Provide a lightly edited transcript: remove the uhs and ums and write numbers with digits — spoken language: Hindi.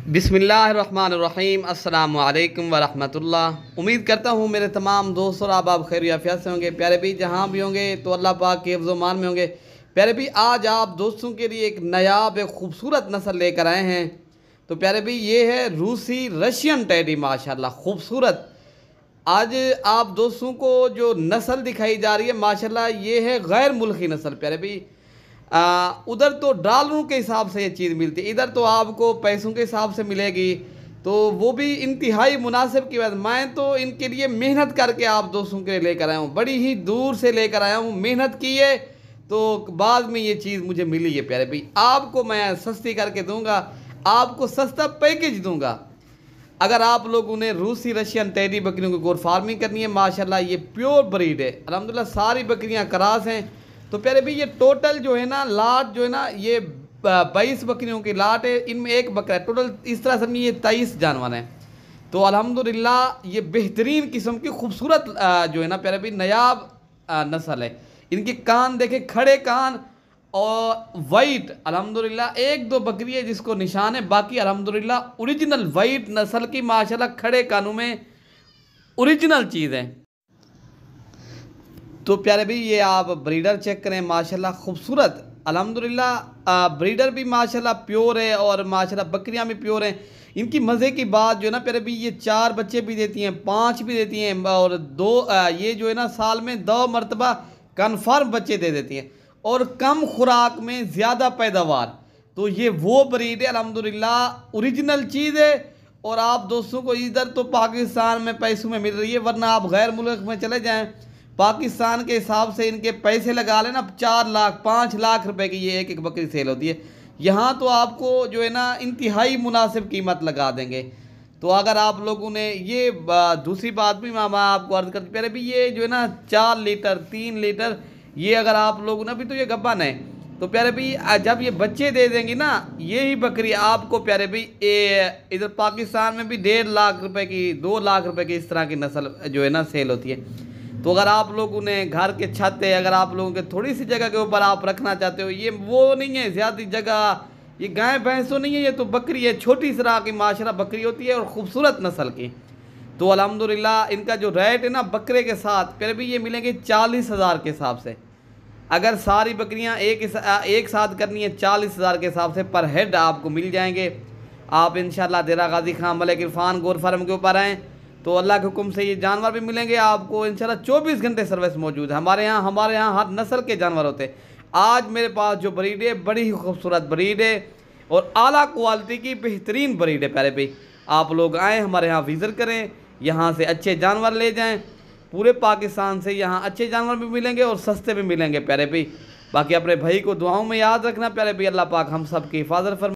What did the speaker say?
बिस्मिल्लाहिर्रहमानिर्रहीम अस्सलामु अलैकुम वरहमतुल्लाह। उम्मीद करता हूँ मेरे तमाम दोस्त और आप खैर आफियत से होंगे। प्यारे भी जहाँ भी होंगे तो अल्लाह पाक के हिफ्ज़ मान में होंगे। प्यारे भी आज आप दोस्तों के लिए एक नायाब एक खूबसूरत नस्ल लेकर आए हैं। तो प्यारे भी ये है रूसी रशियन टेडी, माशाल्लाह खूबसूरत। आज आप दोस्तों को जो नस्ल दिखाई जा रही है माशाल्लाह ये है गैर मुल्की नस्ल। प्यारे भी उधर तो डॉलरों के हिसाब से ये चीज़ मिलती है, इधर तो आपको पैसों के हिसाब से मिलेगी, तो वो भी इंतहाई मुनासिब की बात। मैं तो इनके लिए मेहनत करके आप दोस्तों के लिए लेकर आया हूँ, बड़ी ही दूर से लेकर आया हूँ, मेहनत की है तो बाद में ये चीज़ मुझे मिली है। प्यारे भाई आपको मैं सस्ती करके दूंगा, आपको सस्ता पैकेज दूंगा। अगर आप लोगों ने रूसी रशियन टेडी बकरियों की गोट फार्मिंग करनी है, माशाल्लाह ये प्योर ब्रीड है, अल्हम्दुलिल्लाह सारी बकरियां क्रास हैं। तो प्यारे भाई ये टोटल जो है ना लाट जो है ना ये 22 बकरियों की लाट है, इनमें एक बकरा टोटल इस तरह समझिए ये 23 जानवर हैं। तो अल्हम्दुलिल्लाह ये बेहतरीन किस्म की खूबसूरत जो है ना प्यारे भाई नायाब नस्ल है। इनके कान देखे, खड़े कान और वाइट, अल्हम्दुलिल्लाह एक दो बकरी है जिसको निशान है, बाकी अल्हम्दुलिल्लाह ओरिजिनल वाइट नस्ल की माशाल्लाह खड़े कानों में ओरिजिनल चीज़ है। तो प्यारे भाई ये आप ब्रीडर चेक करें, माशाल्लाह खूबसूरत, अल्हम्दुलिल्लाह ब्रीडर भी माशाल्लाह प्योर है और माशाल्लाह बकरियां भी प्योर हैं। इनकी मज़े की बात जो है ना प्यारे भाई ये 4 बच्चे भी देती हैं, 5 भी देती हैं और 2 ये जो है ना साल में 2 मरतबा कन्फर्म बच्चे दे देती हैं और कम खुराक में ज़्यादा पैदावार। तो ये वो ब्रीड है अल्हम्दुलिल्लाह ओरिजिनल चीज़ है। और आप दोस्तों को इधर तो पाकिस्तान में पैसों में मिल रही है, वरना आप गैर मुल्क में चले जाएं पाकिस्तान के हिसाब से इनके पैसे लगा लेना 4 लाख 5 लाख रुपए की ये एक बकरी सेल होती है। यहाँ तो आपको जो है ना इंतहाई मुनासिब कीमत लगा देंगे। तो अगर आप लोगों ने ये दूसरी बात भी मैं आपको अर्ज करती प्यारे भी ये जो है ना 4 लीटर 3 लीटर ये अगर आप लोगों ने, अभी तो ये गब्बन है, तो प्यारे भाई जब ये बच्चे दे देंगी ना यही बकरी आपको प्यारे भाई इधर पाकिस्तान में भी 1.5 लाख रुपए की 2 लाख रुपए की इस तरह की नस्ल जो है ना सेल होती है। तो अगर आप लोगों ने घर के छत है, अगर आप लोगों के थोड़ी सी जगह के ऊपर आप रखना चाहते हो, ये वो नहीं है ज़्यादा जगह, ये गाय भैंस तो नहीं है, ये तो बकरी है, छोटी तरह की माशाल्लाह बकरी होती है और ख़ूबसूरत नस्ल की। तो अल्हम्दुलिल्लाह इनका जो रेट है ना बकरे के साथ फिर भी ये मिलेंगे 40,000 के हिसाब से। अगर सारी बकरियां एक साथ करनी है 40,000 के हिसाब से पर हेड आपको मिल जाएंगे। आप इंशाल्लाह देरा गाजी खां मलिक इरफान गोट फार्म के ऊपर आएँ तो अल्लाह के हुक्म से ये जानवर भी मिलेंगे आपको इंशाल्लाह। 24 घंटे सर्विस मौजूद है हमारे यहाँ हर नस्ल के जानवर होते हैं। आज मेरे पास जो ब्रीड है बड़ी ही खूबसूरत ब्रीड है और आला क्वालिटी की बेहतरीन ब्रीड है। प्यारे भाई आप लोग आएँ हमारे यहाँ विज़िट करें, यहाँ से अच्छे जानवर ले जाएँ। पूरे पाकिस्तान से यहाँ अच्छे जानवर भी मिलेंगे और सस्ते भी मिलेंगे प्यारे भाई। बाकी अपने भाई को दुआओं में याद रखना प्यारे भाई। अल्लाह पाक हम सब की हिफाजत फरमाए।